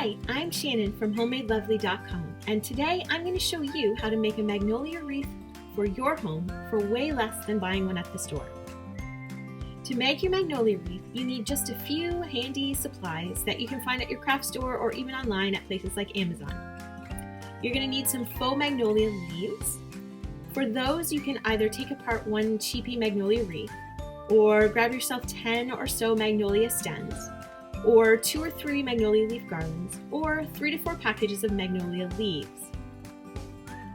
Hi, I'm Shannon from homemadelovely.com, and today I'm going to show you how to make a magnolia wreath for your home for way less than buying one at the store. To make your magnolia wreath, you need just a few handy supplies that you can find at your craft store or even online at places like Amazon. You're going to need some faux magnolia leaves. For those, you can either take apart one cheapy magnolia wreath, or grab yourself 10 or so magnolia stems, or 2 or 3 magnolia leaf garlands, or 3 to 4 packages of magnolia leaves.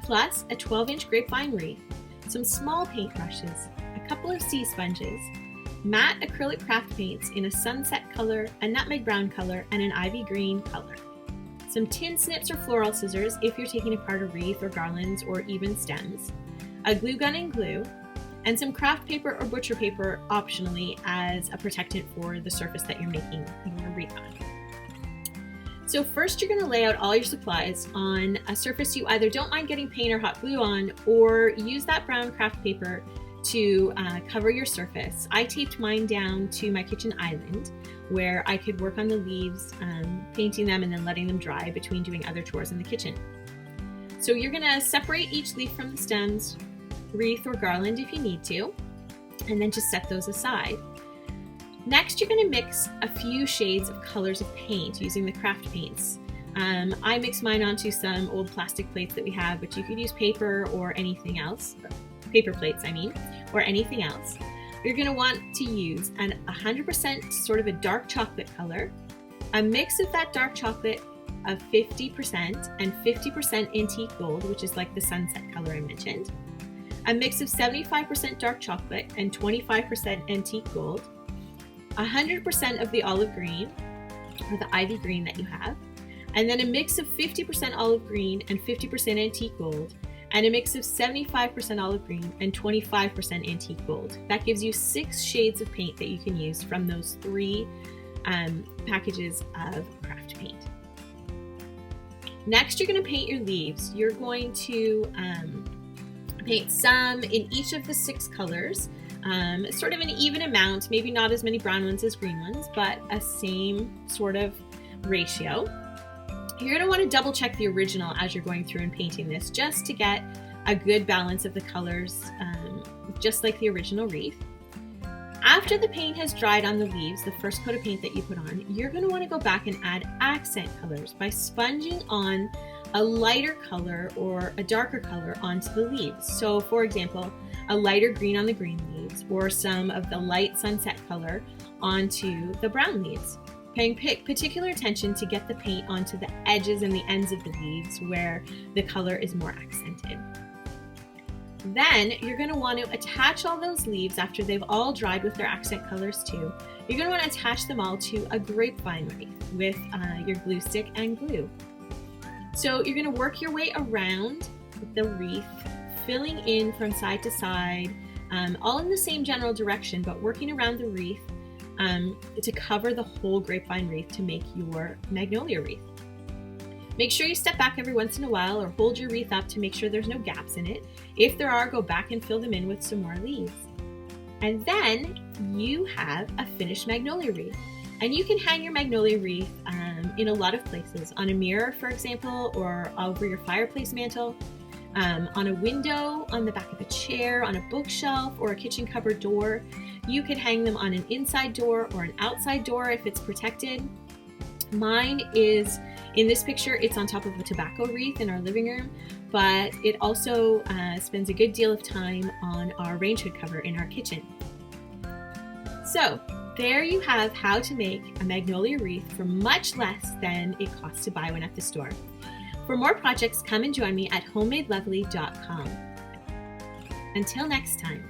Plus a 12-inch grapevine wreath, some small paintbrushes, a couple of sea sponges, matte acrylic craft paints in a sunset color, a nutmeg brown color, and an ivy green color. Some tin snips or floral scissors if you're taking apart a wreath or garlands or even stems, a glue gun and glue, and some craft paper or butcher paper optionally as a protectant for the surface that you're making your wreath on. So first you're going to lay out all your supplies on a surface you either don't mind getting paint or hot glue on, or use that brown craft paper to cover your surface. I taped mine down to my kitchen island where I could work on the leaves, painting them and then letting them dry between doing other chores in the kitchen. So you're going to separate each leaf from the stems, wreath or garland if you need to, and then just set those aside. Next, you're going to mix a few shades of colors of paint using the craft paints. I mix mine onto some old plastic plates that we have, but you could use paper or anything else. Paper plates, I mean, or anything else. You're going to want to use an 100% sort of a dark chocolate color, a mix of that dark chocolate of 50% and 50% antique gold, which is like the sunset color I mentioned, a mix of 75% dark chocolate and 25% antique gold, 100% of the olive green or the ivy green that you have, and then a mix of 50% olive green and 50% antique gold, and a mix of 75% olive green and 25% antique gold. That gives you 6 shades of paint that you can use from those 3 packages of craft paint. Next, you're going to paint your leaves. You're going to paint some in each of the 6 colors, sort of an even amount, maybe not as many brown ones as green ones, but a same sort of ratio. You're going to want to double check the original as you're going through and painting this, just to get a good balance of the colors, just like the original wreath. After the paint has dried on the leaves, the first coat of paint that you put on, you're going to want to go back and add accent colors by sponging on a lighter color or a darker color onto the leaves. So for example, a lighter green on the green leaves, or some of the light sunset color onto the brown leaves. Paying particular attention to get the paint onto the edges and the ends of the leaves where the color is more accented. Then you're going to want to attach all those leaves after they've all dried with their accent colors too. You're going to want to attach them all to a grapevine wreath with your glue stick and glue. So you're going to work your way around the wreath, filling in from side to side, all in the same general direction, but working around the wreath to cover the whole grapevine wreath to make your magnolia wreath. Make sure you step back every once in a while or hold your wreath up to make sure there's no gaps in it. If there are, go back and fill them in with some more leaves. And then you have a finished magnolia wreath. And you can hang your magnolia wreath in a lot of places. On a mirror, for example, or over your fireplace mantle, on a window, on the back of a chair, on a bookshelf, or a kitchen cupboard door. You could hang them on an inside door or an outside door if it's protected. Mine is, in this picture, it's on top of a tobacco wreath in our living room, but it also spends a good deal of time on our range hood cover in our kitchen. So there you have how to make a magnolia wreath for much less than it costs to buy one at the store. For more projects, come and join me at homemadelovely.com. Until next time.